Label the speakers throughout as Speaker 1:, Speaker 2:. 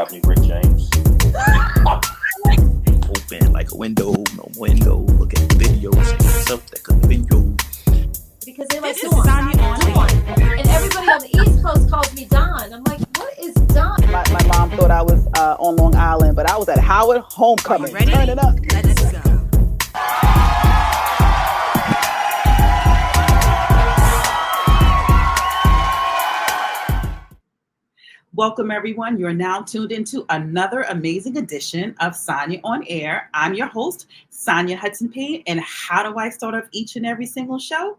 Speaker 1: about me, Rick James. Open like a window, no window. Look at the videos, yourself that could be you.
Speaker 2: Because they like Sanya on. And everybody on the East Coast calls me Don. I'm like, what is Don?
Speaker 3: My mom thought I was on Long Island, but I was at Howard Homecoming.
Speaker 4: Ready?
Speaker 3: Turn it up.
Speaker 4: Let's go.
Speaker 5: Welcome, everyone. You're now tuned into another amazing edition of Sanya on Air. I'm your host, Sanya Hudson Payne. And how do I start off each and every single show?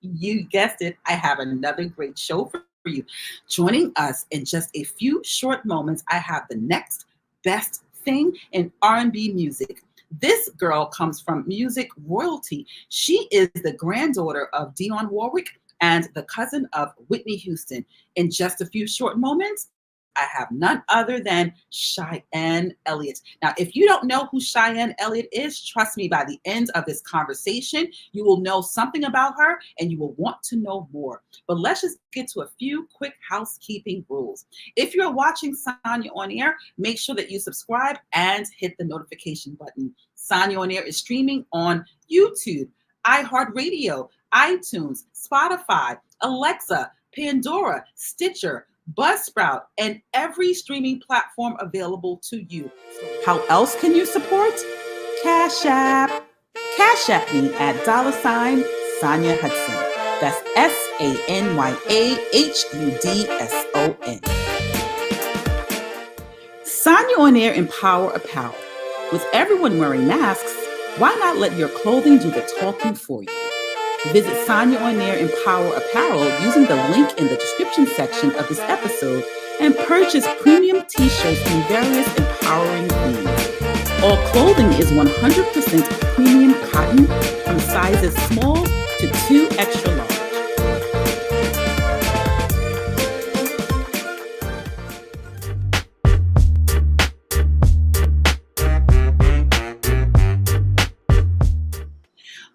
Speaker 5: You guessed it. I have another great show for you. Joining us in just a few short moments, I have the next best thing in R&B music. This girl comes from music royalty. She is the granddaughter of Dionne Warwick and the cousin of Whitney Houston. In just a few short moments, I have none other than Cheyenne Elliott. Now, if you don't know who Cheyenne Elliott is, trust me, by the end of this conversation, you will know something about her and you will want to know more. But let's just get to a few quick housekeeping rules. If you're watching Sanya on Air, make sure that you subscribe and hit the notification button. Sanya on Air is streaming on YouTube, iHeartRadio, iTunes, Spotify, Alexa, Pandora, Stitcher, Buzzsprout, and every streaming platform available to you. How else can you support? Cash App. Cash App me at $Sanya Hudson. That's SanyaHudson. Sanya on Air Empower Apparel. With everyone wearing masks, why not let your clothing do the talking for you? Visit Sanya on Air Empower Apparel using the link in the description section of this episode and purchase premium t-shirts in various empowering themes. All clothing is 100% premium cotton from sizes small to 2 extra large.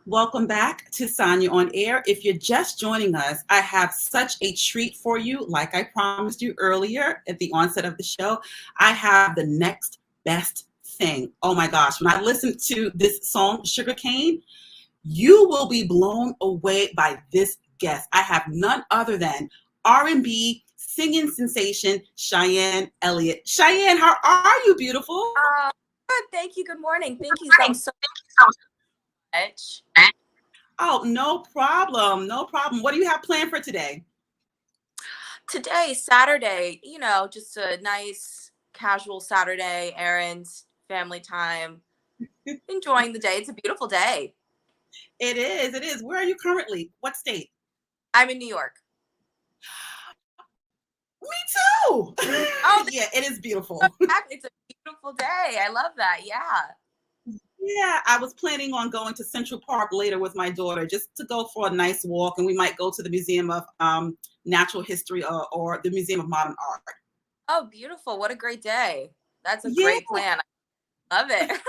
Speaker 5: Welcome back to Sanya on Air. If you're just joining us, I have such a treat for you. Like I promised you earlier at the onset of the show, I have the next best thing. Oh my gosh, when I listen to this song, Sugarcane, you will be blown away by this guest. I have none other than R&B singing sensation, Cheyenne Elliott. Cheyenne, how are you, beautiful?
Speaker 4: Good. Thank you. Good morning. Thank you so much.
Speaker 5: Oh, no problem. No problem. What do you have planned for today?
Speaker 4: Today, Saturday, just a nice casual Saturday, errands, family time, enjoying the day. It's a beautiful day.
Speaker 5: It is. It is. Where are you currently? What state?
Speaker 4: I'm in New York.
Speaker 5: Me too.
Speaker 4: Oh,
Speaker 5: yeah, it is beautiful.
Speaker 4: It's a beautiful day. I love that. Yeah.
Speaker 5: Yeah, I was planning on going to Central Park later with my daughter just to go for a nice walk, and we might go to the Museum of Natural History or the Museum of Modern Art.
Speaker 4: Oh, beautiful. What a great day. That's a great plan. I love it.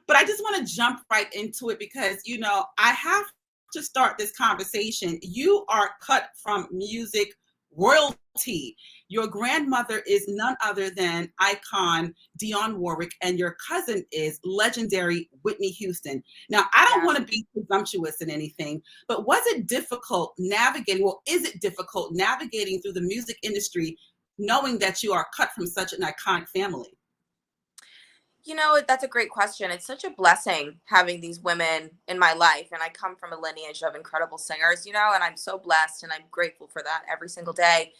Speaker 5: But I just want to jump right into it because, I have to start this conversation. You are cut from music royalty. Your grandmother is none other than icon Dionne Warwick, and your cousin is legendary Whitney Houston. Now, I don't want to be presumptuous in anything, but was it difficult navigating, is it difficult navigating through the music industry knowing that you are cut from such an iconic family?
Speaker 4: That's a great question. It's such a blessing having these women in my life. And I come from a lineage of incredible singers, and I'm so blessed and I'm grateful for that every single day.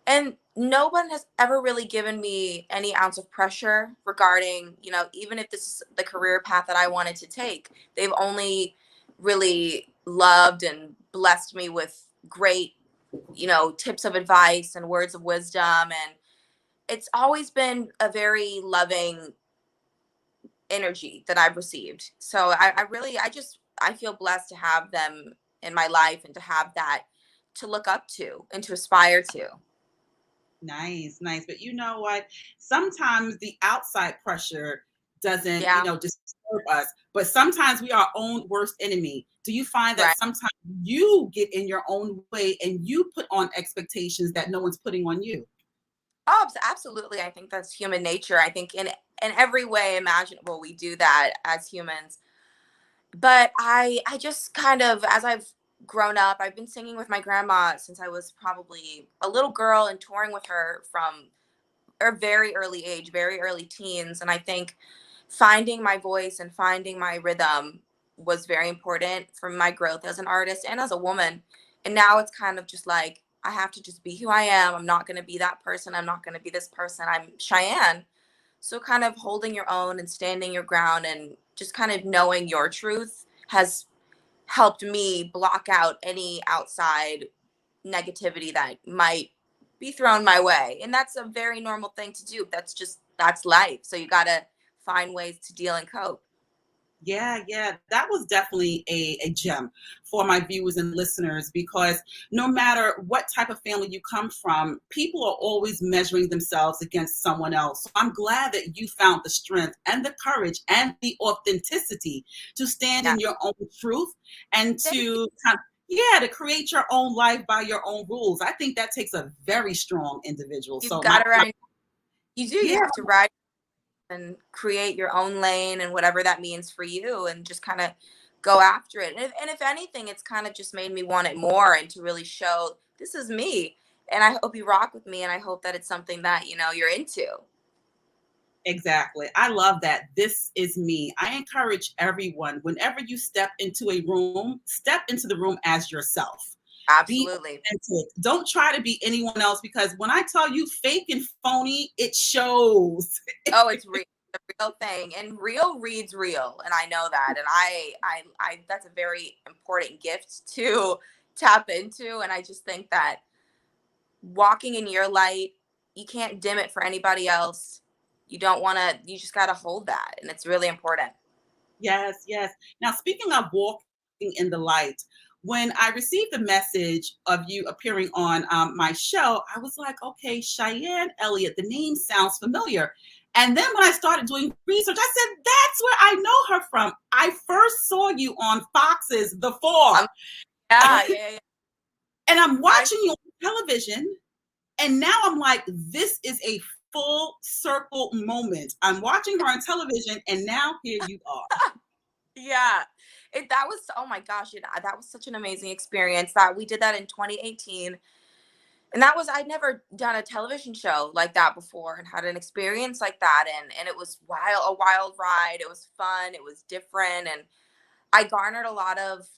Speaker 4: And no one has ever really given me any ounce of pressure regarding, even if this is the career path that I wanted to take. They've only really loved and blessed me with great, tips of advice and words of wisdom. And it's always been a very loving energy that I've received. So I feel blessed to have them in my life and to have that to look up to and to aspire to.
Speaker 5: Nice. But you know what? Sometimes the outside pressure doesn't, disturb us, but sometimes we are our own worst enemy. Do you find that sometimes you get in your own way and you put on expectations that no one's putting on you?
Speaker 4: Oh, absolutely. I think that's human nature. I think in every way imaginable, we do that as humans. But I just kind of, as I've grown up, I've been singing with my grandma since I was probably a little girl and touring with her from a very early age, very early teens. And I think finding my voice and finding my rhythm was very important for my growth as an artist and as a woman. And now it's kind of just like, I have to just be who I am. I'm not going to be that person. I'm not going to be this person. I'm Cheyenne. So kind of holding your own and standing your ground and just kind of knowing your truth has helped me block out any outside negativity that might be thrown my way. And that's a very normal thing to do. That's life. So you got to find ways to deal and cope.
Speaker 5: Yeah, yeah, that was definitely a gem for my viewers and listeners, because no matter what type of family you come from, people are always measuring themselves against someone else. So I'm glad that you found the strength and the courage and the authenticity to stand
Speaker 4: Yeah.
Speaker 5: in your own truth and to to create your own life by your own rules. I think that takes a very strong individual.
Speaker 4: You've
Speaker 5: So
Speaker 4: got to ride. You do.
Speaker 5: yeah,
Speaker 4: You have to ride and create your own lane and whatever that means for you, and just kind of go after it. And if anything, it's kind of just made me want it more and to really show this is me. And I hope you rock with me, and I hope that it's something that, you're into.
Speaker 5: exactly. I love that. This is me. I encourage everyone, whenever you step into a room, step into the room as yourself. Be
Speaker 4: Absolutely.
Speaker 5: authentic. Don't try to be anyone else, because when I tell you fake and phony, it shows.
Speaker 4: Oh, it's real. The real thing, and real reads real, and I know that. And I that's a very important gift to tap into. And I just think that walking in your light, you can't dim it for anybody else. You don't want to. You just got to hold that, and it's really important.
Speaker 5: Yes, yes. Now, speaking of walking in the light, when I received the message of you appearing on my show, I was like, okay, Cheyenne Elliott, the name sounds familiar. And then when I started doing research, I said, that's where I know her from. I first saw you on Fox's The Four.
Speaker 4: Yeah.
Speaker 5: And I'm watching you on television, and now I'm like, this is a full circle moment. I'm watching her on television, and now here you are.
Speaker 4: Yeah. That was, oh my gosh, that was such an amazing experience. That we did that in 2018. And that was, I'd never done a television show like that before and had an experience like that. And it was a wild ride. It was fun. It was different. And I garnered a lot of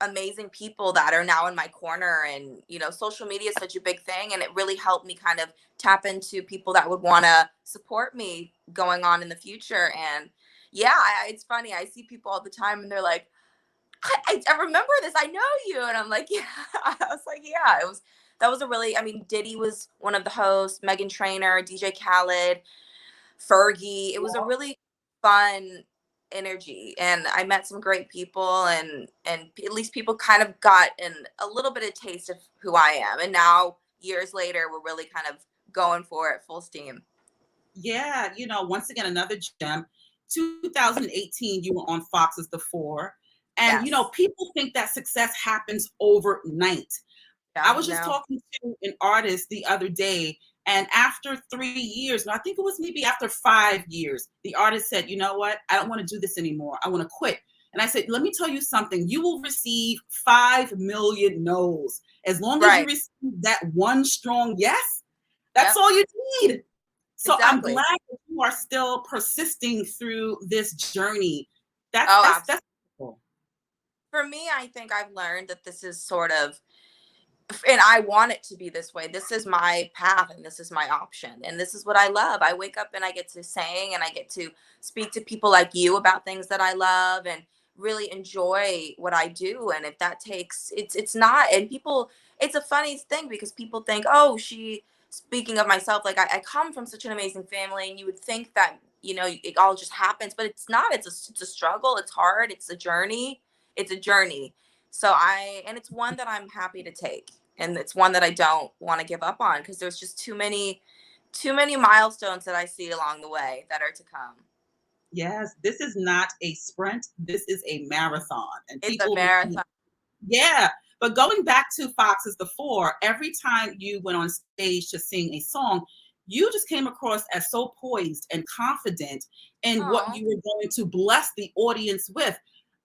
Speaker 4: amazing people that are now in my corner. And, social media is such a big thing. And it really helped me kind of tap into people that would want to support me going on in the future. And yeah, it's funny. I see people all the time and they're like, I remember this. I know you. And I'm like, yeah. I was like, yeah, that was Diddy was one of the hosts, Megan Trainor, DJ Khaled, Fergie. It was a really fun energy. And I met some great people, and at least people kind of got a little bit of taste of who I am. And now years later, we're really kind of going for it full steam.
Speaker 5: Yeah, once again, another gem. 2018, you were on Fox's The Four. And,
Speaker 4: Yes.
Speaker 5: People think that success happens overnight.
Speaker 4: Yeah,
Speaker 5: I was just talking to an artist the other day, and after 3 years, and I think it was maybe after 5 years, the artist said, you know what? I don't want to do this anymore. I want to quit. And I said, let me tell you something. You will receive 5 million no's. As long as you receive that one strong yes, that's all you need. So
Speaker 4: exactly.
Speaker 5: I'm glad that you are still persisting through this journey. That's cool.
Speaker 4: For me, I think I've learned that this is sort of, and I want it to be this way. This is my path, and this is my option, and this is what I love. I wake up and I get to sing, and I get to speak to people like you about things that I love and really enjoy what I do. And if that takes, it's not, and people, it's a funny thing because people think, oh, speaking of myself, like I come from such an amazing family, and you would think that, it all just happens, but it's not. It's a struggle. It's hard. It's a journey. So and it's one that I'm happy to take. And it's one that I don't want to give up on, because there's just too many milestones that I see along the way that are to come.
Speaker 5: Yes, this is not a sprint. This is a marathon. And
Speaker 4: it's a marathon.
Speaker 5: Yeah. But going back to Fox's The Four, every time you went on stage to sing a song, you just came across as so poised and confident in what
Speaker 4: Aw.
Speaker 5: you were going to bless the audience with.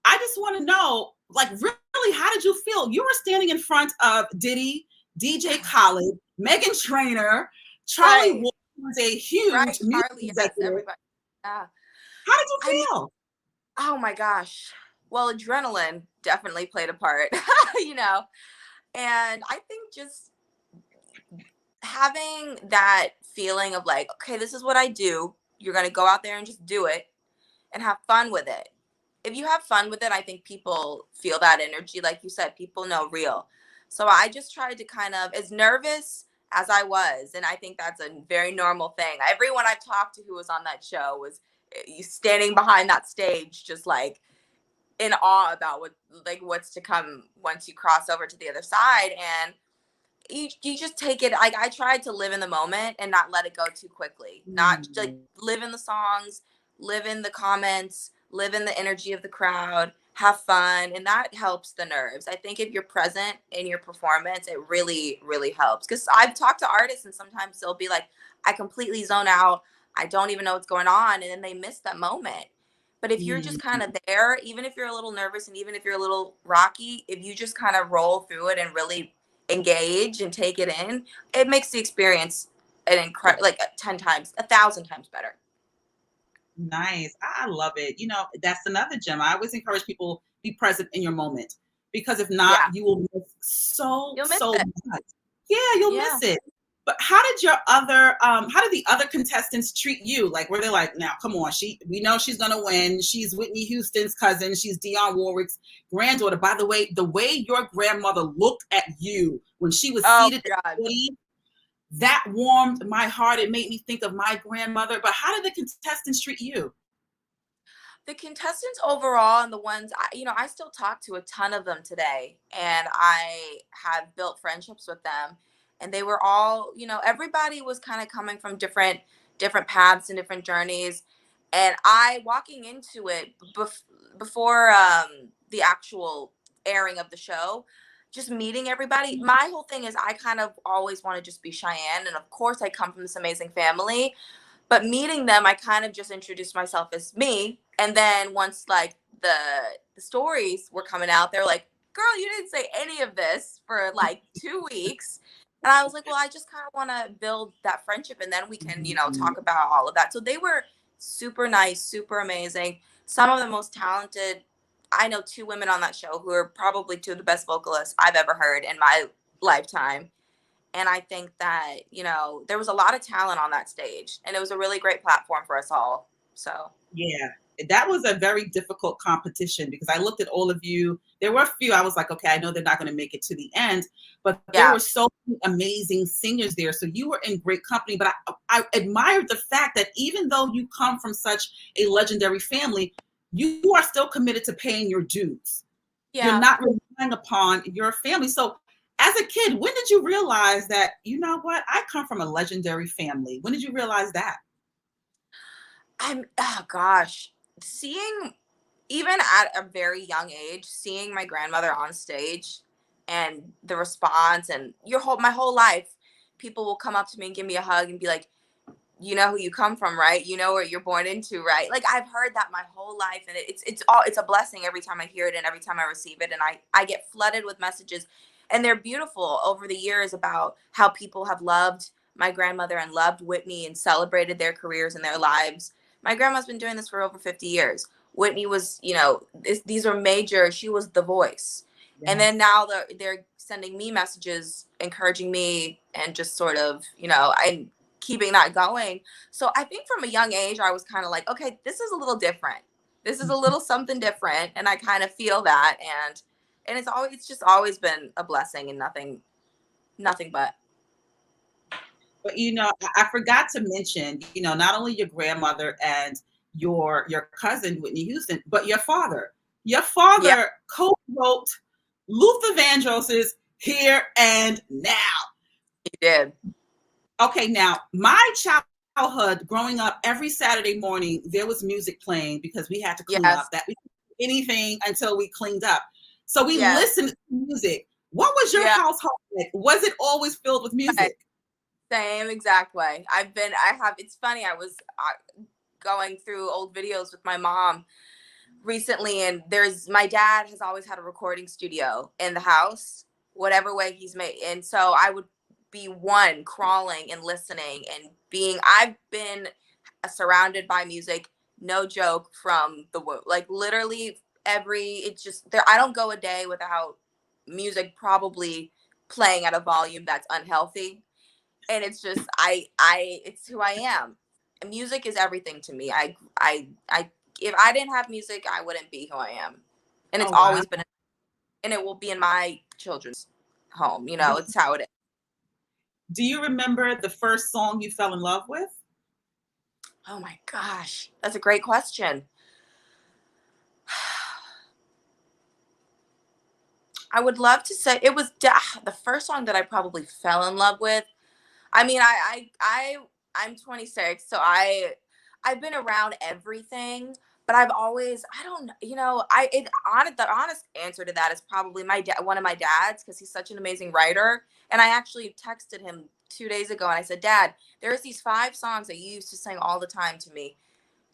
Speaker 5: I just want to know, like, really, how did you feel? You were standing in front of Diddy, DJ Khaled, Meghan Trainor, Charlie
Speaker 4: Right.
Speaker 5: Wolf was a huge
Speaker 4: Right.
Speaker 5: music
Speaker 4: Charlie, yes,
Speaker 5: executive.
Speaker 4: everybody. Yeah.
Speaker 5: How did
Speaker 4: I
Speaker 5: you
Speaker 4: mean,
Speaker 5: feel?
Speaker 4: oh my gosh. Well, adrenaline definitely played a part, you know. And I think just having that feeling of like, okay, this is what I do. You're going to go out there and just do it and have fun with it. If you have fun with it, I think people feel that energy. Like you said, people know real. So I just tried to kind of, as nervous as I was, and I think that's a very normal thing. Everyone I've talked to who was on that show was standing behind that stage, just like in awe about what's to come once you cross over to the other side. And you just take it. Like, I tried to live in the moment and not let it go too quickly, not like live in the songs, live in the comments, live in the energy of the crowd, have fun, and that helps the nerves. I think if you're present in your performance, it really really helps, because I've talked to artists and sometimes they'll be like, I completely zone out, I don't even know what's going on, and then they miss that moment. But if you're just kind of there, even if you're a little nervous and even if you're a little rocky, if you just kind of roll through it and really engage and take it in, it makes the experience an incredible, like 10 times, 1,000 times better.
Speaker 5: Nice. I love it. You know, that's another gem. I always encourage people, be present in your moment, because if not,
Speaker 4: Yeah.
Speaker 5: you will miss so
Speaker 4: You'll miss it.
Speaker 5: much. Yeah, you'll
Speaker 4: Yeah.
Speaker 5: miss it. But how did the other contestants treat you? Like, were they like, now come on, we know she's gonna win. She's Whitney Houston's cousin. She's Dionne Warwick's granddaughter. By the way your grandmother looked at you when she was
Speaker 4: Oh
Speaker 5: seated
Speaker 4: my
Speaker 5: at
Speaker 4: God.
Speaker 5: the podium, that warmed my heart. It made me think of my grandmother. But how did the contestants treat you?
Speaker 4: The contestants overall, and the ones I still talk to a ton of them today, and I have built friendships with them, and they were all, everybody was kind of coming from different paths and different journeys, and I walking into it before the actual airing of the show, just meeting everybody. My whole thing is I kind of always want to just be Cheyenne, and of course I come from this amazing family. But meeting them, I kind of just introduced myself as me. And then once like the stories were coming out, they're like, girl, you didn't say any of this for like 2 weeks. And I was like, well, I just kind of want to build that friendship, and then we can, talk about all of that. So they were super nice, super amazing. Some of the most talented. I know 2 women on that show who are probably 2 of the best vocalists I've ever heard in my lifetime. And I think that, there was a lot of talent on that stage, and it was a really great platform for us all. So,
Speaker 5: Yeah, that was a very difficult competition, because I looked at all of you. There were a few I was like, okay, I know they're not going to make it to the end, but there were so many amazing singers there. So you were in great company. But I admired the fact that even though you come from such a legendary family, you are still committed to paying your dues.
Speaker 4: yeah.
Speaker 5: You're not relying upon your family. So as a kid, when did you realize that, you know what, I come from a legendary family? When did you realize that?
Speaker 4: Oh gosh, seeing, even at a very young age, seeing my grandmother on stage and the response, and my whole life, people will come up to me and give me a hug and be like, you know who you come from, right? You know what you're born into, right? Like, I've heard that my whole life, and it's a blessing every time I hear it and every time I receive it. And I get flooded with messages, and they're beautiful over the years, about how people have loved my grandmother and loved Whitney and celebrated their careers and their lives. My grandma's been doing this for over 50 years. Whitney was, these are major. She was the voice. Yes. And then now they're sending me messages, encouraging me, and just sort of, and keeping that going. So I think from a young age, I was kind of like, okay, this is a little different. This is a little something different. And I kind of feel that. And it's just always been a blessing, and nothing but.
Speaker 5: But, I forgot to mention, not only your grandmother and your cousin, Whitney Houston, but your father. Your father co-wrote Luther Vandross's Here and Now.
Speaker 4: He did.
Speaker 5: Okay, now, my childhood, growing up, every Saturday morning, there was music playing, because we had to clean up. That we didn't do anything until we cleaned up. So we listened to music. What was your household like? Was it always filled with music?
Speaker 4: Same exact way. It's funny. I was going through old videos with my mom recently, and my dad has always had a recording studio in the house, whatever way he's made. And so I would be crawling and listening and I've been surrounded by music, no joke, from the womb. Like literally it's just there. I don't go a day without music probably playing at a volume that's unhealthy. And it's just, it's who I am. And music is everything to me. If I didn't have music, I wouldn't be who I am. And it's always been, and it will be in my children's home. You know, it's how it is.
Speaker 5: Do you remember the first song you fell in love with?
Speaker 4: Oh my gosh, that's a great question. I would love to say it was the first song that I probably fell in love with. I mean, I'm 26, so I've been around everything, but I've always, I don't, you know, the honest answer to that is probably one of my dads, because he's such an amazing writer. And I actually texted him 2 days ago and I said, Dad, there's these 5 songs that you used to sing all the time to me.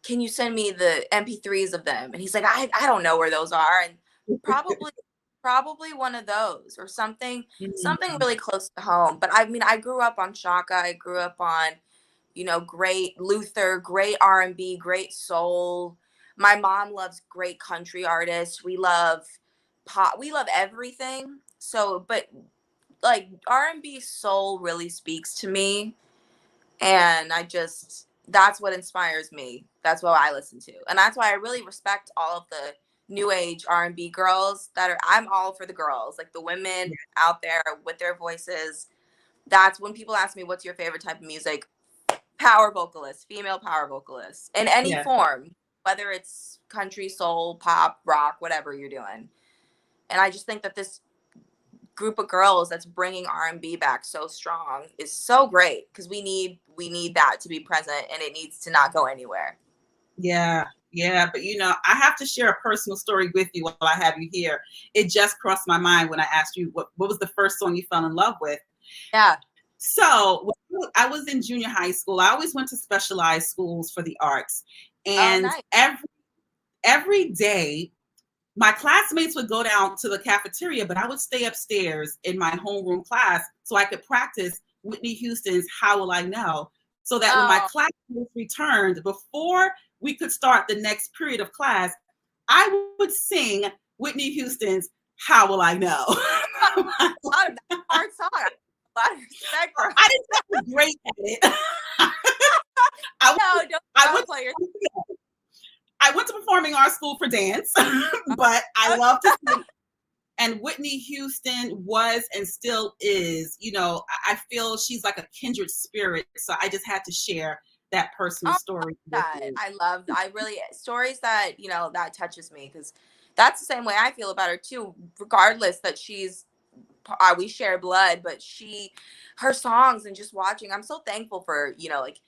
Speaker 4: Can you send me the MP3s of them? And he's like, I don't know where those are. And probably one of those or something really close to home. But I mean, I grew up on Shaka. I grew up on, you know, great Luther, great R&B, great soul. My mom loves great country artists. We love pop. We love everything. So, but like R&B soul really speaks to me. And that's what inspires me. That's what I listen to. And that's why I really respect all of the new age R&B girls I'm all for the girls, like the women out there with their voices. That's when people ask me, what's your favorite type of music? Power vocalists, female power vocalists in any form, whether it's country, soul, pop, rock, whatever you're doing. And I just think that this group of girls that's bringing R&B back so strong is so great, because we need that to be present, and it needs to not go anywhere.
Speaker 5: Yeah, but you know, I have to share a personal story with you while I have you here. It just crossed my mind when I asked you what was the first song you fell in love with.
Speaker 4: Yeah.
Speaker 5: So when I was in junior high school, I always went to specialized schools for the arts, and every day my classmates would go down to the cafeteria, but I would stay upstairs in my homeroom class so I could practice Whitney Houston's How Will I Know, so that when my classmates returned, before we could start the next period of class, I would sing Whitney Houston's How Will I Know.
Speaker 4: A lot of that hard song. A lot of respect for her.
Speaker 5: I didn't do great at it. I went to performing arts school for dance, but I love to sing. And Whitney Houston was and still is, you know, I feel she's like a kindred spirit. So I just had to share that personal story.
Speaker 4: I really, stories that, you know, that touches me, because that's the same way I feel about her too, regardless that we share blood, but her songs and just watching, I'm so thankful for, you know, like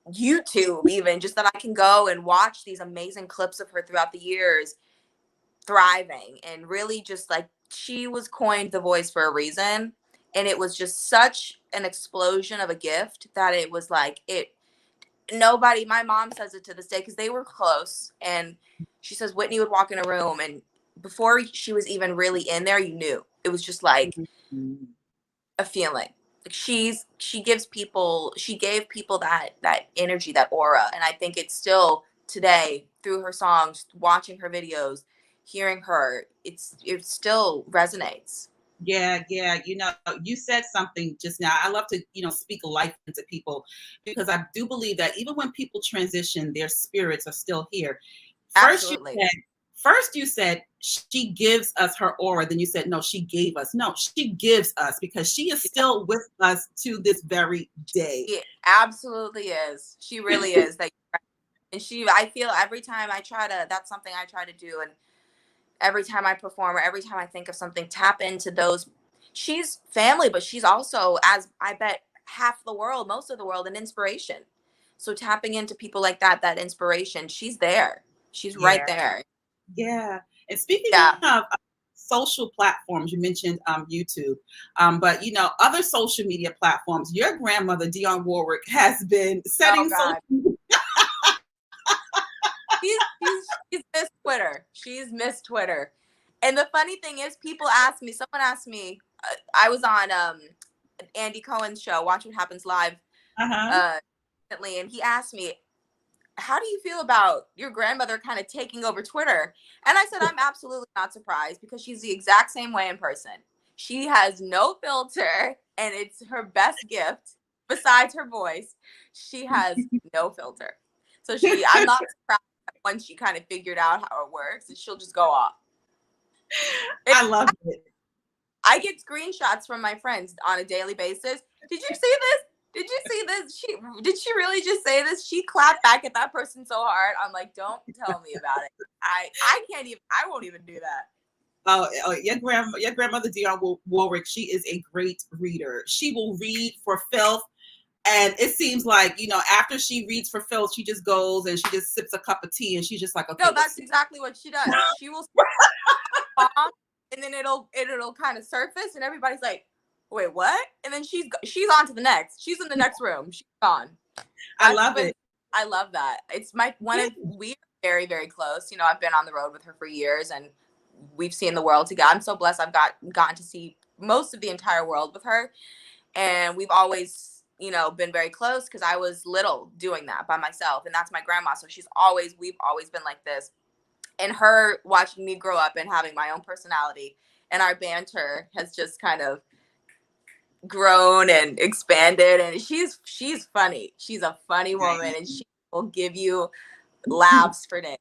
Speaker 4: YouTube, even just that I can go and watch these amazing clips of her throughout the years thriving, and really just like, she was coined the voice for a reason, and it was just such an explosion of a gift that it was like my mom says it to this day, because they were close, and she says Whitney would walk in a room, and before she was even really in there, you knew. It was just like a feeling. Like she gave people that energy, that aura. And I think it's still today, through her songs, watching her videos, hearing her, it still resonates.
Speaker 5: Yeah. You know, you said something just now. I love to, you know, speak life into people, because I do believe that even when people transition, their spirits are still here.
Speaker 4: Absolutely.
Speaker 5: First you said she gives us her aura. Then you said, no, she gave us. No, she gives us, because she is still with us to this very day.
Speaker 4: It absolutely is. She really is. And I feel every time that's something I try to do. And every time I perform, or every time I think of something, tap into those. She's family, but she's also, as I bet half the world, most of the world, an inspiration. So tapping into people like that inspiration, she's there. She's right there.
Speaker 5: Yeah. And speaking of social platforms, you mentioned YouTube, but other social media platforms. Your grandmother, Dionne Warwick, has been
Speaker 4: Oh
Speaker 5: setting social.
Speaker 4: God. She's Miss Twitter. She's Miss Twitter. And the funny thing is, someone asked me, I was on Andy Cohen's show, Watch What Happens Live,
Speaker 5: Uh-huh.
Speaker 4: recently, and he asked me, how do you feel about your grandmother kind of taking over Twitter? And I said, I'm absolutely not surprised because she's the exact same way in person. She has no filter, and it's her best gift besides her voice. She has no filter. So I'm not surprised once she kind of figured out how it works, and she'll just go off.
Speaker 5: I love it.
Speaker 4: I get screenshots from my friends on a daily basis. Did you see this? Did you see this? Did she really just say this? She clapped back at that person so hard. I'm like, don't tell me about it. I won't even do that.
Speaker 5: Oh, your grandmother Dionne Warwick, she is a great reader. She will read for filth. And it seems like, after she reads for filth, she just goes and she just sips a cup of tea and she's just like, okay.
Speaker 4: No, that's exactly what she does. She will and then it'll kind of surface and everybody's like, wait, what? And then she's on to the next. She's in the next room. She's gone.
Speaker 5: I love it.
Speaker 4: I love that. It's we are very, very close. I've been on the road with her for years and we've seen the world together. I'm so blessed. I've gotten to see most of the entire world with her. And we've always, been very close because I was little doing that by myself. And that's my grandma. So we've always been like this. And her watching me grow up and having my own personality and our banter has just kind of grown and expanded. And she's funny. She's a funny woman and she will give you laughs for days.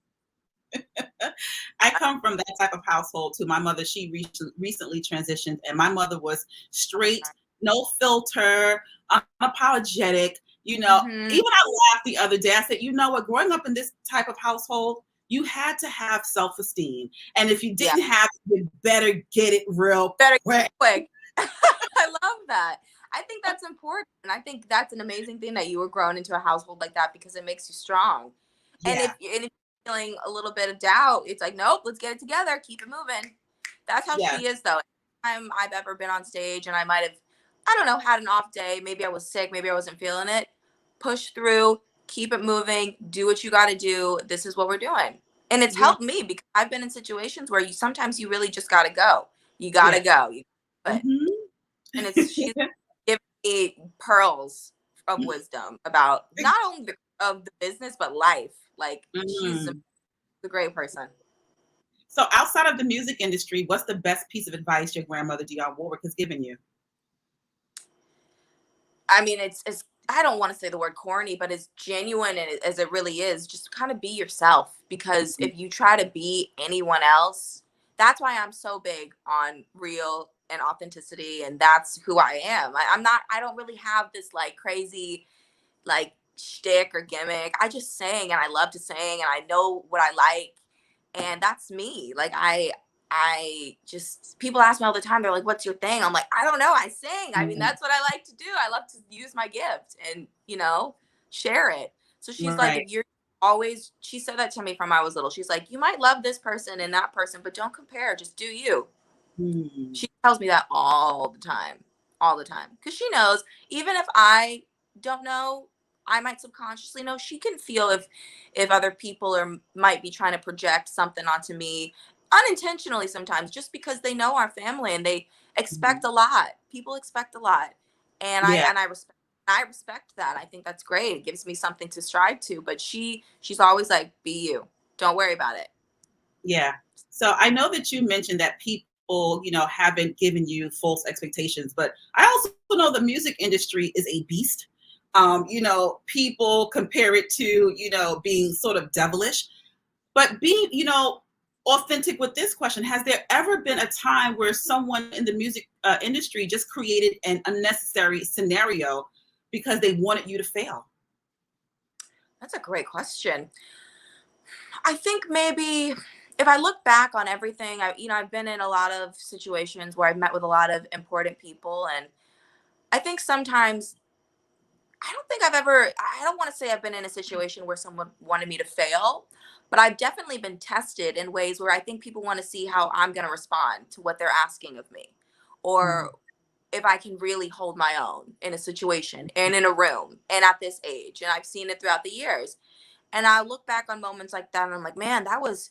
Speaker 5: I come from that type of household too. My mother, she recently transitioned, and my mother was straight, no filter, unapologetic. Even I laughed the other day. I said, you know what? Growing up in this type of household, you had to have self-esteem, and if you didn't have it, you better get it quick.
Speaker 4: I love that. I think that's important, and I think that's an amazing thing that you were grown into a household like that because it makes you strong. Yeah. And if you're feeling a little bit of doubt, it's like, nope, let's get it together, keep it moving. That's how she is, though. Anytime I've ever been on stage and I might have, I don't know, had an off day, maybe I was sick, maybe I wasn't feeling it, push through, keep it moving, do what you got to do. This is what we're doing. And it's helped me because I've been in situations where sometimes you really just got to go. You got to go. And she's giving me pearls of wisdom about not only of the business, but life. Like she's a great person.
Speaker 5: So outside of the music industry, what's the best piece of advice your grandmother Dionne Warwick has given you?
Speaker 4: I mean, it's I don't want to say the word corny, but as genuine as it really is, just kind of be yourself. Because if you try to be anyone else, that's why I'm so big on real and authenticity. And that's who I am. I don't really have this like crazy, like shtick or gimmick. I just sing and I love to sing and I know what I like. And that's me. Like I just, people ask me all the time, they're like, what's your thing? I'm like, I don't know. I sing. I mean, that's what I like to do. I love to use my gift and, share it. So she's like, if you're always, she said that to me from I was little. She's like, you might love this person and that person, but don't compare. Just do you. She tells me that all the time. Because she knows, even if I don't know, I might subconsciously know. She can feel if other people might be trying to project something onto me unintentionally sometimes, just because they know our family and they expect a lot. People expect a lot, and I respect that. I think that's great. It gives me something to strive to. But she's always like, be you. Don't worry about it.
Speaker 5: Yeah. So I know that you mentioned that people, haven't given you false expectations, but I also know the music industry is a beast. People compare it to, being sort of devilish, but being, authentic with this question. Has there ever been a time where someone in the music industry just created an unnecessary scenario because they wanted you to fail?
Speaker 4: That's a great question. I think maybe if I look back on everything, I've been in a lot of situations where I've met with a lot of important people. And I think sometimes I don't want to say I've been in a situation where someone wanted me to fail, but I've definitely been tested in ways where I think people want to see how I'm going to respond to what they're asking of me, or if I can really hold my own in a situation and in a room and at this age. And I've seen it throughout the years. And I look back on moments like that and I'm like, man, that was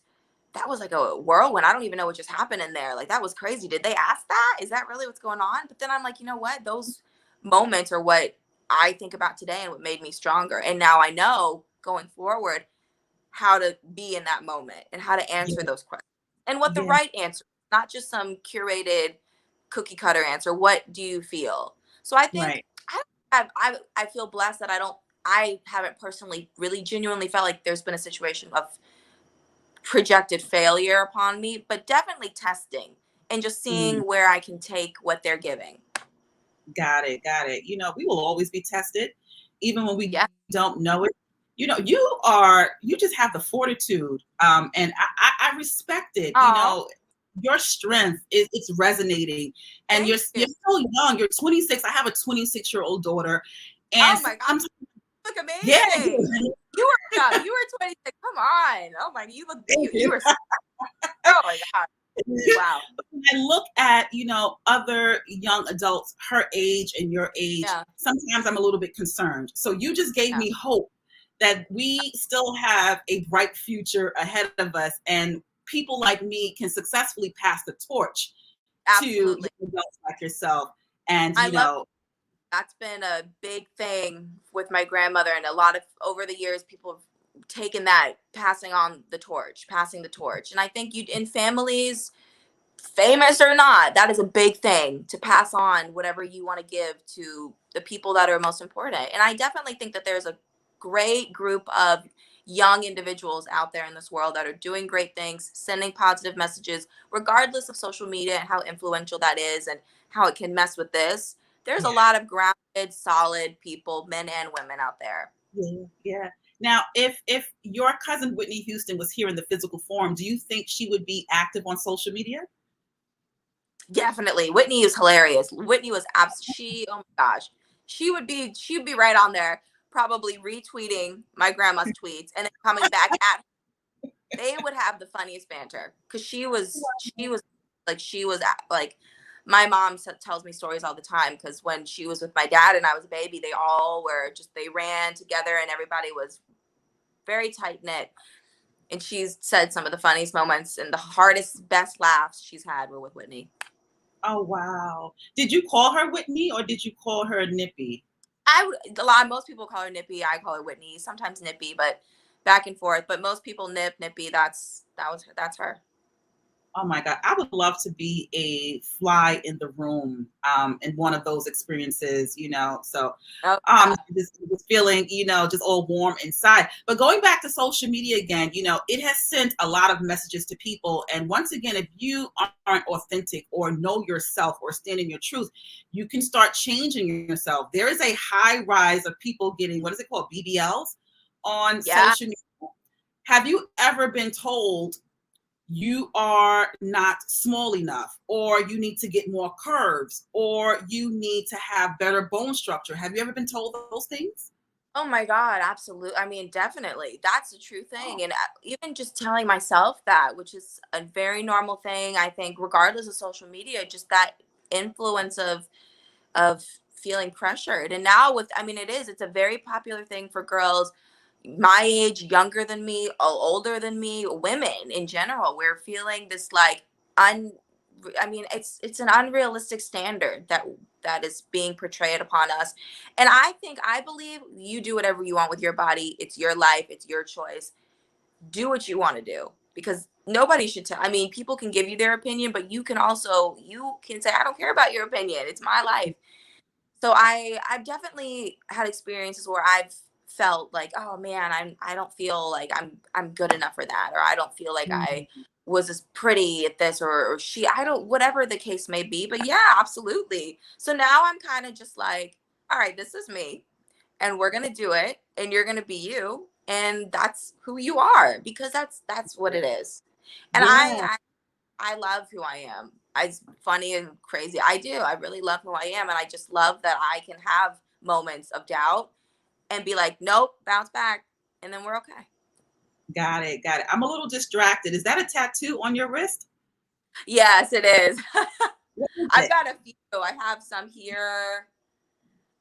Speaker 4: like a whirlwind. I don't even know what just happened in there. Like, that was crazy. Did they ask that? Is that really what's going on? But then I'm like, you know what? Those moments are what I think about today and what made me stronger. And now I know going forward how to be in that moment and how to answer those questions and what the right answer, not just some curated cookie cutter answer. What do you feel? So I think I feel blessed that I haven't personally really genuinely felt like there's been a situation of projected failure upon me, but definitely testing and just seeing where I can take what they're giving.
Speaker 5: Got it. You know, we will always be tested, even when we don't know it. You know, you just have the fortitude. And I respect it.
Speaker 4: Aww.
Speaker 5: You know, your strength it's resonating. And you're so young. You're 26. I have a 26-year-old daughter. And
Speaker 4: oh my God. You look amazing.
Speaker 5: Yeah.
Speaker 4: You were 26. Come on. Oh my, you were oh my God. Wow.
Speaker 5: When I look at, you know, other young adults her age and your age, sometimes I'm a little bit concerned. So you just gave me hope that we still have a bright future ahead of us, and people like me can successfully pass the torch to adults like yourself. And
Speaker 4: that's been a big thing with my grandmother, and a lot of over the years people have taken that, passing the torch. And I think in families, famous or not, that is a big thing, to pass on whatever you want to give to the people that are most important. And I definitely think that there's a great group of young individuals out there in this world that are doing great things, sending positive messages, regardless of social media and how influential that is and how it can mess with this. There's a lot of grounded, solid people, men and women out there.
Speaker 5: Yeah. Now, if your cousin Whitney Houston was here in the physical form, do you think she would be active on social media?
Speaker 4: Definitely. Whitney is hilarious. Whitney was oh my gosh. She'd be right on there, probably retweeting my grandma's tweets and then coming back at her. They would have the funniest banter, because she was like, my mom tells me stories all the time, because when she was with my dad and I was a baby, they ran together and everybody was very tight knit. And she's said some of the funniest moments and the hardest, best laughs she's had were with Whitney.
Speaker 5: Oh, wow. Did you call her Whitney or did you call her Nippy?
Speaker 4: Most people call her Nippy. I call her Whitney, sometimes Nippy, but back and forth. But most people Nippy. That's her.
Speaker 5: Oh my God. I would love to be a fly in the room in one of those experiences, you know. So just feeling, you know, just all warm inside. But going back to social media again, you know, it has sent a lot of messages to people. And once again, if you aren't authentic or know yourself or stand in your truth, you can start changing yourself. There is a high rise of people getting, what is it called, BBLs on social media. Have you ever been told you are not small enough, or you need to get more curves, or you need to have better bone structure? Have you ever been told those things?
Speaker 4: Oh my God, absolutely. I mean, definitely. That's a true thing. And even just telling myself that, which is a very normal thing, I think, regardless of social media, just that influence of feeling pressured. And now it's a very popular thing for girls my age, younger than me, older than me, women in general. We're feeling this like it's an unrealistic standard that is being portrayed upon us. And I believe you do whatever you want with your body. It's your life, it's your choice. Do what you want to do, because nobody should people can give you their opinion, but you can say, I don't care about your opinion. It's my life. So I've definitely had experiences where I've felt like, oh man, I don't feel like I'm good enough for that, or I don't feel like I was as pretty at this, or whatever the case may be. But yeah, absolutely. So now I'm kind of just like, all right, this is me, and we're gonna do it, and you're gonna be you, and that's who you are, because that's what it is. And I love who I am. It's funny and crazy. I do. I really love who I am. And I just love that I can have moments of doubt and be like, nope, bounce back. And then we're okay.
Speaker 5: Got it. Got it. I'm a little distracted. Is that a tattoo on your wrist?
Speaker 4: Yes, it is.
Speaker 5: What is
Speaker 4: I've
Speaker 5: it?
Speaker 4: got a few. I have some here.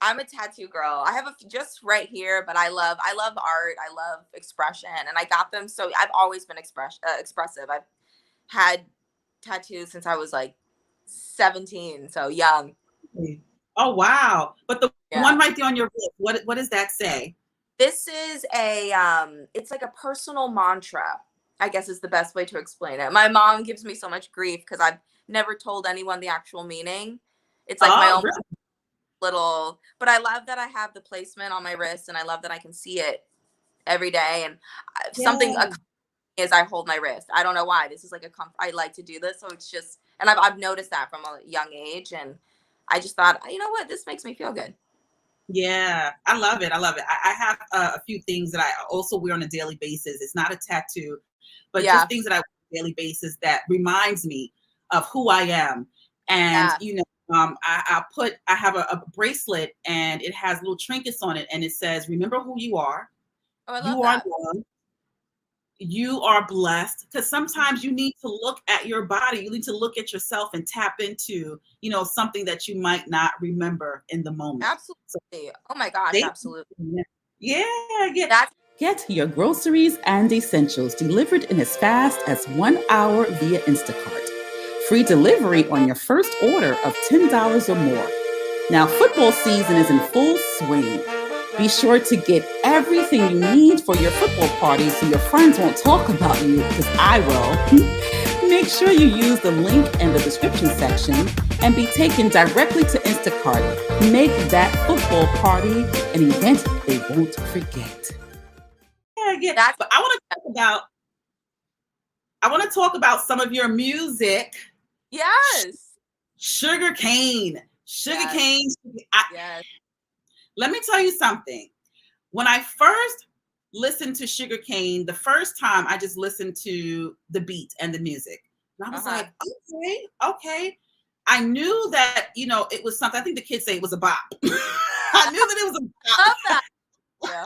Speaker 4: I'm a tattoo girl. I have a few just right here, but I love art. I love expression, and I got them. So I've always been expressive. I've had tattoos since I was like 17, so young.
Speaker 5: Oh wow! But the
Speaker 4: Yeah.
Speaker 5: one right there on your wrist, what does that say?
Speaker 4: This is a it's like a personal mantra, I guess is the best way to explain it. My mom gives me so much grief because I've never told anyone the actual meaning. It's like my
Speaker 5: Oh,
Speaker 4: own
Speaker 5: really?
Speaker 4: little, but I love that I have the placement on my wrist and I love that I can see it every day. And something
Speaker 5: Yeah.
Speaker 4: is I hold my wrist. I don't know why. This is like I like to do this. So it's just, and I've noticed that from a young age. And I just thought, you know what, this makes me feel good.
Speaker 5: Yeah, I love it. I love it. I have a few things that I also wear on a daily basis. It's not a tattoo, but
Speaker 4: Yeah.
Speaker 5: just things that I wear on a daily basis that reminds me of who I am. And,
Speaker 4: Yeah.
Speaker 5: I have a bracelet and it has little trinkets on it and it says, remember who you are.
Speaker 4: Oh, I love
Speaker 5: You are
Speaker 4: that.
Speaker 5: loved. You are blessed, because sometimes you need to look at your body. You need to look at yourself and tap into, something that you might not remember in the moment. So
Speaker 4: Absolutely. Oh my gosh,
Speaker 5: thank
Speaker 4: absolutely.
Speaker 5: you. Yeah, yeah.
Speaker 4: That's
Speaker 6: Get your groceries and essentials delivered in as fast as 1 hour via Instacart. Free delivery on your first order of $10 or more. Now, football season is in full swing. Be sure to get everything you need for your football party so your friends won't talk about you, because I will. Make sure you use the link in the description section and be taken directly to Instacart. Make that football party an event they won't forget.
Speaker 5: Yeah.
Speaker 4: That's
Speaker 5: But I want to talk about some of your music.
Speaker 4: yes.
Speaker 5: Sugar cane.
Speaker 4: Yes. Yes.
Speaker 5: Let me tell you something. When I first listened to Sugar Cane, the first time I just listened to the beat and the music. And I was like, okay. I knew that, it was something. I think the kids say it was a bop. I knew that it was a bop.
Speaker 4: Love that. Yeah.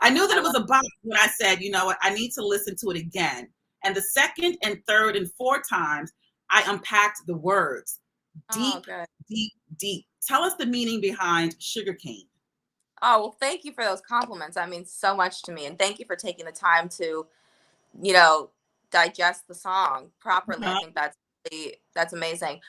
Speaker 5: I knew that it was a bop when I said, you know what, I need to listen to it again. And the second and third and fourth times, I unpacked the words. Deep, deep. Tell us the meaning behind Sugar Cane.
Speaker 4: Oh, well, thank you for those compliments. That means so much to me. And thank you for taking the time to, digest the song properly. I think that's amazing.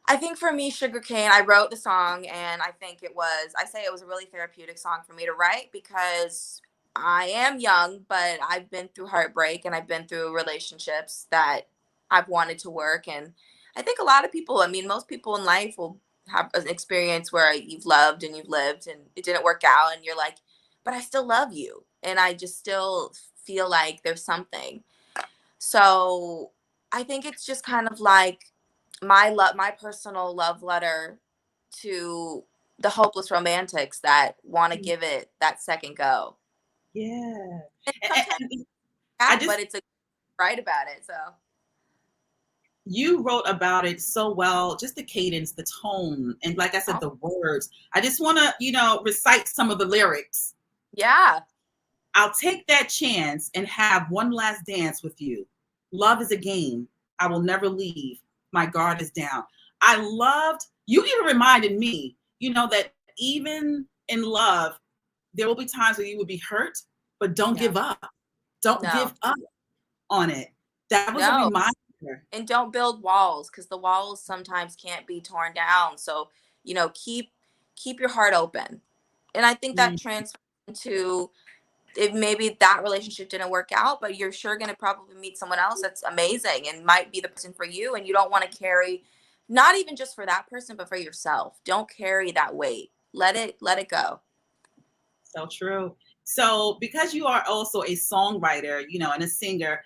Speaker 4: I think for me, Sugarcane, I wrote the song and I say it was a really therapeutic song for me to write because I am young, but I've been through heartbreak and I've been through relationships that I've wanted to work. And I think a lot of people, most people in life will have an experience where you've loved and you've lived and it didn't work out and you're like, but I still love you. And I just still feel like there's something. So I think it's just kind of like my personal love letter to the hopeless romantics that want to give it that second go.
Speaker 5: Yeah.
Speaker 4: But it's a write about it. So
Speaker 5: you wrote about it so well, just the cadence, the tone, and like I said, the words. I just want to, recite some of the lyrics.
Speaker 4: Yeah.
Speaker 5: I'll take that chance and have one last dance with you. Love is a game. I will never leave. My guard is down. I loved, you even reminded me, that even in love, there will be times where you will be hurt, but don't give up. Don't give up on it. That was a reminder.
Speaker 4: And don't build walls because the walls sometimes can't be torn down. So, keep your heart open. And I think that transfers into if maybe that relationship didn't work out, but you're sure going to probably meet someone else that's amazing and might be the person for you. And you don't want to carry, not even just for that person, but for yourself. Don't carry that weight. Let it go.
Speaker 5: So true. So because you are also a songwriter, and a singer,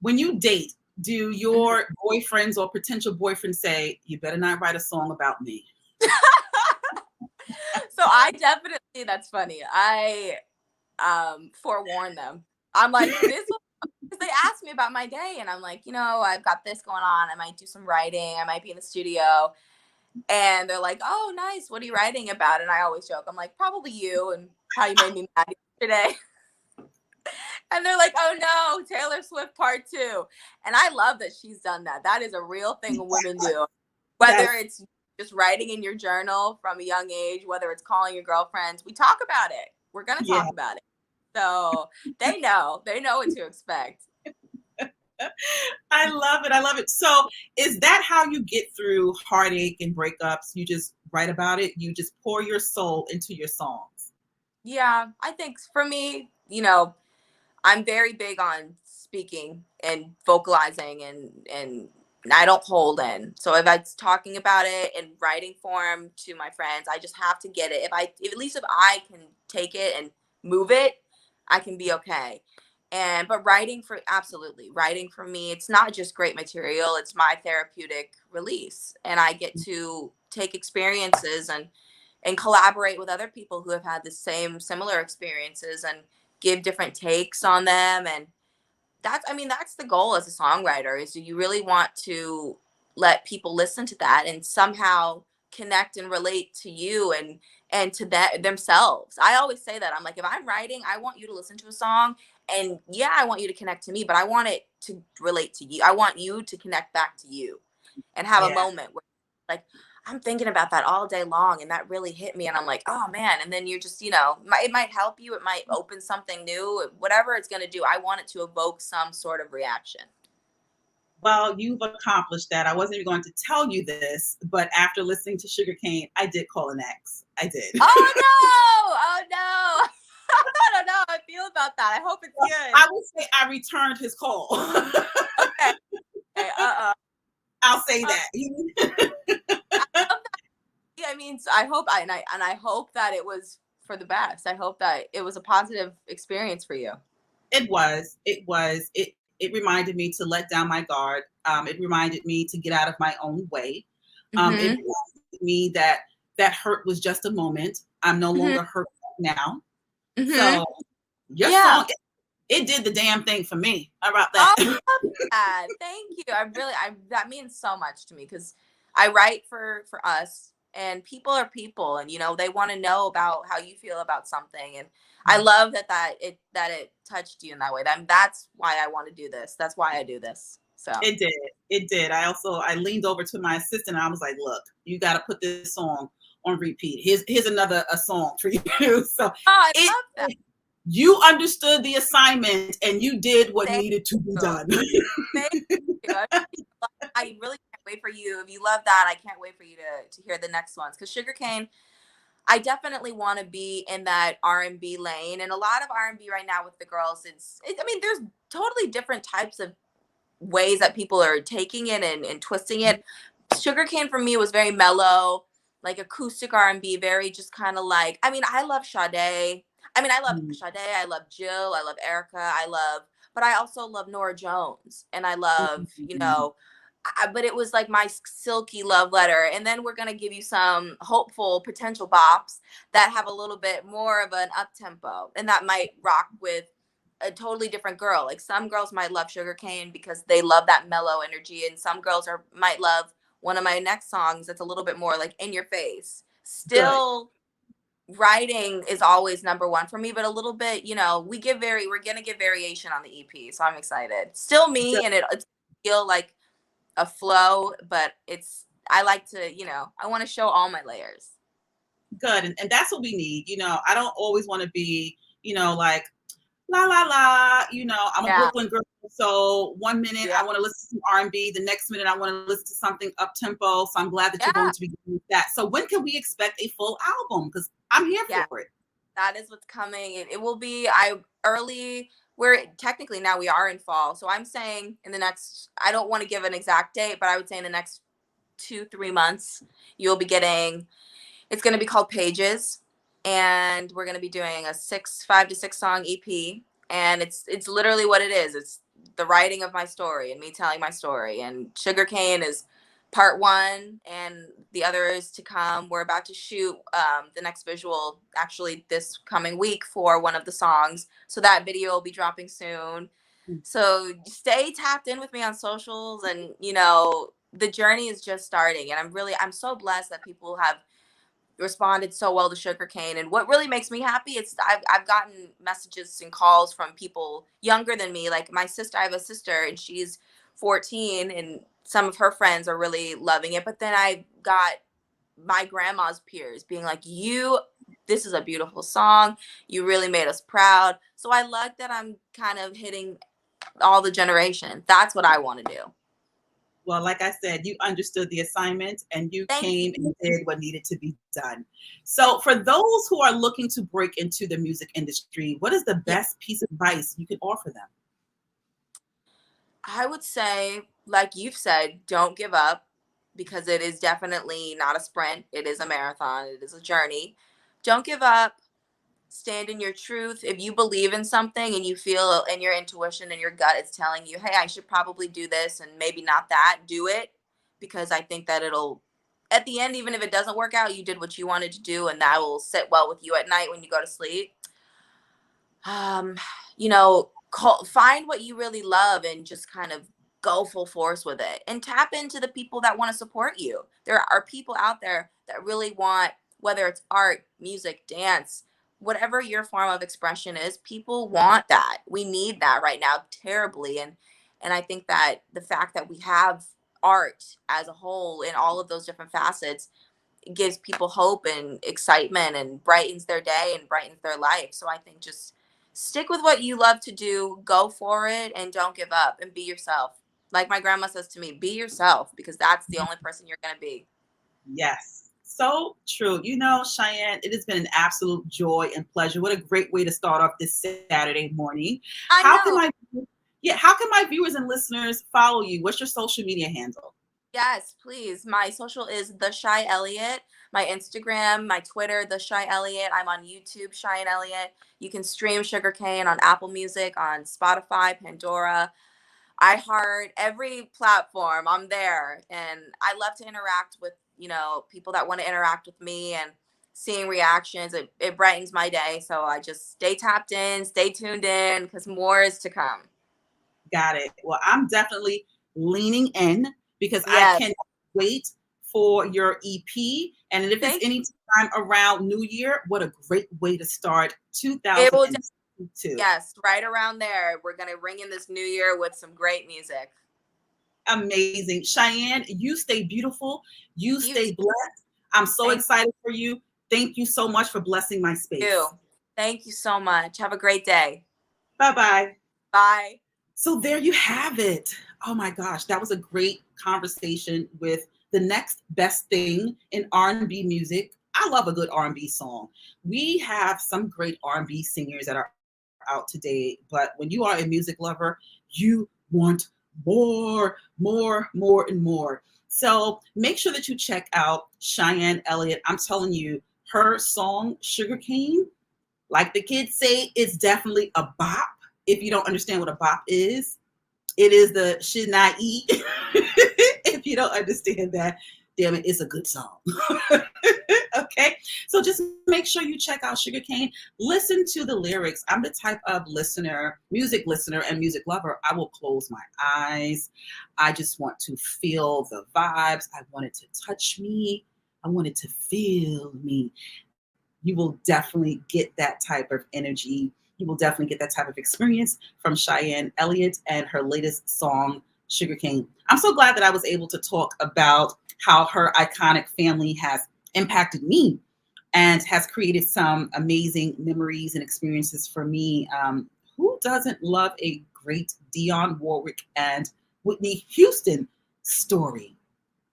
Speaker 5: when you date, do your boyfriends or potential boyfriends say, you better not write a song about me?
Speaker 4: So that's funny. I forewarn them. I'm like, because they ask me about my day and I'm like, I've got this going on. I might do some writing. I might be in the studio. And they're like, oh, nice. What are you writing about? And I always joke. I'm like, probably you and how you made me mad yesterday. And they're like, oh no, Taylor Swift part 2. And I love that she's done that. That is a real thing women do. Whether it's just writing in your journal from a young age, whether it's calling your girlfriends, we talk about it. We're going to talk about it. So they know what to expect.
Speaker 5: I love it. I love it. So is that how you get through heartache and breakups? You just write about it? You just pour your soul into your songs?
Speaker 4: Yeah, I think for me, you know, I'm very big on speaking and vocalizing and I don't hold in. So if I'm talking about it in writing form to my friends, I just have to get it. If at least if I can take it and move it, I can be okay. But writing for me, it's not just great material, it's my therapeutic release. And I get to take experiences and collaborate with other people who have had the similar experiences and give different takes on them. And that's the goal as a songwriter, is you really want to let people listen to that and somehow connect and relate to you and to themselves. I always say that. I'm like, if I'm writing, I want you to listen to a song, and I want you to connect to me, but I want it to relate to you. I want you to connect back to you and have a moment where, like, I'm thinking about that all day long, and that really hit me, and I'm like, oh man. And then you're just, it might help you, it might open something new, whatever it's going to do. I want it to evoke some sort of reaction.
Speaker 5: Well, you've accomplished that. I wasn't even going to tell you this, but after listening to Sugarcane, I did call an ex. I did.
Speaker 4: Oh no. I don't know how I feel about that. I hope it's good.
Speaker 5: I would say I returned his call.
Speaker 4: Okay.
Speaker 5: I'll say that.
Speaker 4: I mean, so I hope I hope that it was for the best. I hope that it was a positive experience for you.
Speaker 5: It was. It reminded me to let down my guard. It reminded me to get out of my own way. It reminded me that hurt was just a moment. I'm no longer hurt now. So your song, it did the damn thing for me. How about that?
Speaker 4: Oh, I love that. Thank you. That means so much to me, because I write for us, and people are people, and they want to know about how you feel about something. And I love that it touched you in that way. That's why I want to do this. That's why I do this. So
Speaker 5: it did. I leaned over to my assistant and I was like, look, you got to put this song on repeat. Here's another song for you. So
Speaker 4: I love that.
Speaker 5: You understood the assignment and you did what needed to be done.
Speaker 4: Thank you. I really can't wait for you. If you love that, I can't wait for you to hear the next ones. Because Sugarcane, I definitely want to be in that R&B lane. And a lot of R&B right now with the girls, there's totally different types of ways that people are taking it and twisting it. Sugarcane for me was very mellow, like acoustic R&B, very just kind of like, I love Sade. I love Sade, I love Jill, I love Erica, but I also love Norah Jones, and I love, but it was like my silky love letter. And then we're going to give you some hopeful potential bops that have a little bit more of an up tempo, and that might rock with a totally different girl. Like some girls might love Sugarcane because they love that mellow energy, and some girls might love one of my next songs that's a little bit more like in your face. Still, writing is always number one for me, but a little bit, we're going to give variation on the EP. So I'm excited. Still me, and it's feel like a flow, but I like to, I want to show all my layers.
Speaker 5: Good. And that's what we need. I don't always want to be, like, la, la, la, I'm a Brooklyn girl. So 1 minute I want to listen to some R&B. The next minute I want to listen to something up tempo. So I'm glad that you're going to be doing that. So when can we expect a full album? Because I'm here for it.
Speaker 4: That is what's coming. It will be we're technically now we are in fall. So I'm saying in the next, I don't want to give an exact date, but I would say in the next 2-3 months, you'll be getting, it's going to be called Pages. And we're going to be doing a 5 to 6 song EP. And it's literally what it is. It's the writing of my story and me telling my story. And Sugarcane is part 1, and the other is to come. We're about to shoot the next visual actually this coming week for one of the songs. So that video will be dropping soon. So stay tapped in with me on socials, and the journey is just starting. And I'm so blessed that people have responded so well to Sugarcane. And what really makes me happy is I've gotten messages and calls from people younger than me. Like my sister, I have a sister and she's 14 and some of her friends are really loving it. But then I got my grandma's peers being like, this is a beautiful song. You really made us proud. So I like that I'm kind of hitting all the generation. That's what I want to do.
Speaker 5: Well, like I said, you understood the assignment and you came and did what needed to be done. So for those who are looking to break into the music industry, what is the best piece of advice you can offer them?
Speaker 4: I would say, like you've said, don't give up, because it is definitely not a sprint. It is a marathon. It is a journey. Don't give up. Stand in your truth. If you believe in something and you feel in your intuition and your gut is telling you, hey, I should probably do this and maybe not that, do it, because I think that it'll, at the end, even if it doesn't work out, you did what you wanted to do and that will sit well with you at night when you go to sleep. Find what you really love and just kind of go full force with it and tap into the people that want to support you. There are people out there that really want, whether it's art, music, dance, whatever your form of expression is, people want that. We need that right now terribly. And I think that the fact that we have art as a whole in all of those different facets gives people hope and excitement and brightens their day and brightens their life. So I think just stick with what you love to do, go for it, and don't give up and be yourself. Like my grandma says to me, be yourself, because that's the only person you're going to be.
Speaker 5: Yes, so true. Cheyenne, it has been an absolute joy and pleasure. What a great way to start off this Saturday morning. How can my viewers and listeners follow you? What's your social media handle?
Speaker 4: Yes, please. My social is The Shy Elliott. My Instagram, my Twitter, The Shy Elliott. I'm on YouTube, Cheyenne Elliott. You can stream Sugarcane on Apple Music, on Spotify, Pandora, iHeart, every platform. I'm there. And I love to interact with, people that want to interact with me, and seeing reactions. It brightens my day. So I just stay tapped in, stay tuned in, because more is to come.
Speaker 5: Got it. Well, I'm definitely leaning in, because
Speaker 4: Yes.
Speaker 5: I can't wait for your EP. And if it's any time around New Year, what a great way to start 2022.
Speaker 4: Yes, right around there. We're going to ring in this new year with some great music.
Speaker 5: Amazing. Cheyenne, you stay beautiful. You stay blessed. I'm so excited for you. Thank you so much for blessing my space.
Speaker 4: Thank you so much. Have a great day.
Speaker 5: Bye-bye.
Speaker 4: Bye.
Speaker 5: So there you have it. Oh my gosh, that was a great conversation with the next best thing in R&B music. I love a good R&B song. We have some great R&B singers that are out today, but when you are a music lover, you want more and more. So make sure that you check out Cheyenne Elliott. I'm telling you, her song Sugarcane, like the kids say, it's definitely a bop. If you don't understand what a bop is, it is the should not eat. If you don't understand that, damn it, it's a good song. Okay, so just make sure you check out Sugarcane. Listen to the lyrics. I'm the type of music listener and music lover. I will close my eyes. I just want to feel the vibes. I want it to touch me. I want it to feel me. You will definitely get that type of energy. You will definitely get that type of experience from Cheyenne Elliott and her latest song, Sugarcane. I'm so glad that I was able to talk about how her iconic family has impacted me and has created some amazing memories and experiences for me. Who doesn't love a great Dionne Warwick and Whitney Houston story?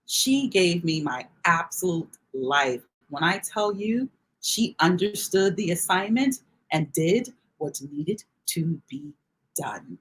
Speaker 5: She gave me my absolute life. When I tell you, she understood the assignment and did what needed to be done.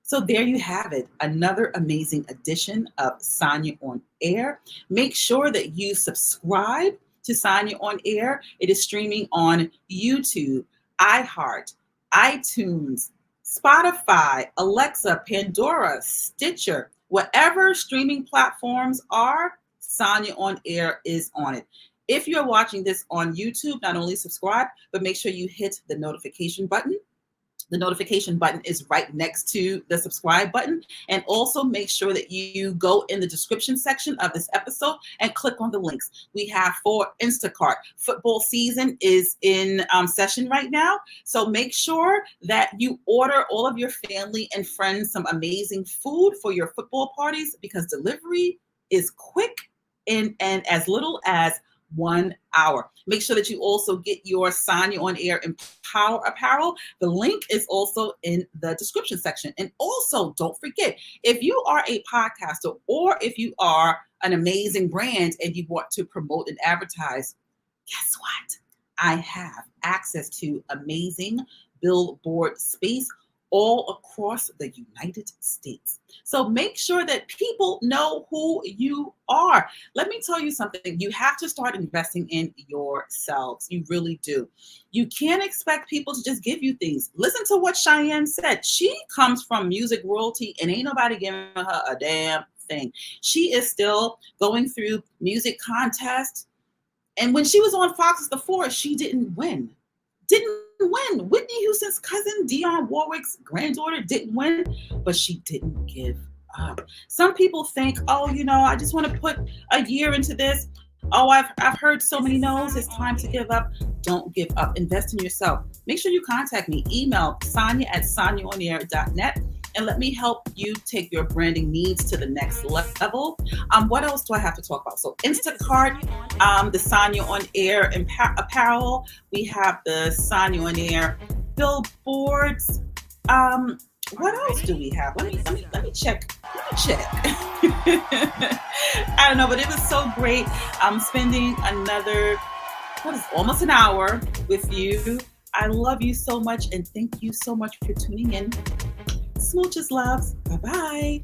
Speaker 5: So there you have it, another amazing edition of Sanya on Air. Make sure that you subscribe to Sanya on Air. It is streaming on YouTube, iHeart, iTunes, Spotify, Alexa, Pandora, Stitcher, whatever streaming platforms are, Sanya on Air is on it. If you're watching this on YouTube, not only subscribe, but make sure you hit the notification button The notification button is right next to the subscribe button. And also make sure that you go in the description section of this episode and click on the links. We have for Instacart. Football season is in session right now. So make sure that you order all of your family and friends some amazing food for your football parties, because delivery is quick and as little as 1 hour. Make sure that you also get your Sanya on Air Empower apparel. The link is also in the description section. And also, don't forget, if you are a podcaster or if you are an amazing brand and you want to promote and advertise, guess what? I have access to amazing billboard space all across the United States. So make sure that people know who you are. Let me tell you something. You have to start investing in yourselves. You really do. You can't expect people to just give you things. Listen to what Cheyenne said. She comes from music royalty and ain't nobody giving her a damn thing. She is still going through music contests. And when she was on Fox's The Forest, she didn't win. Whitney Houston's cousin, Dionne Warwick's granddaughter, didn't win, but she didn't give up. Some people think, oh, I just want to put a year into this. Oh, I've heard so many no's. It's time to give up. Don't give up. Invest in yourself. Make sure you contact me. Email Sanya@sanyaonair.net. And let me help you take your branding needs to the next level. What else do I have to talk about? So Instacart, the Sanya on Air apparel. We have the Sanya on Air billboards. What else do we have? Let me check. I don't know, but it was so great. I'm spending almost an hour with you. I love you so much, and thank you so much for tuning in. Smooches, loves. Bye-bye.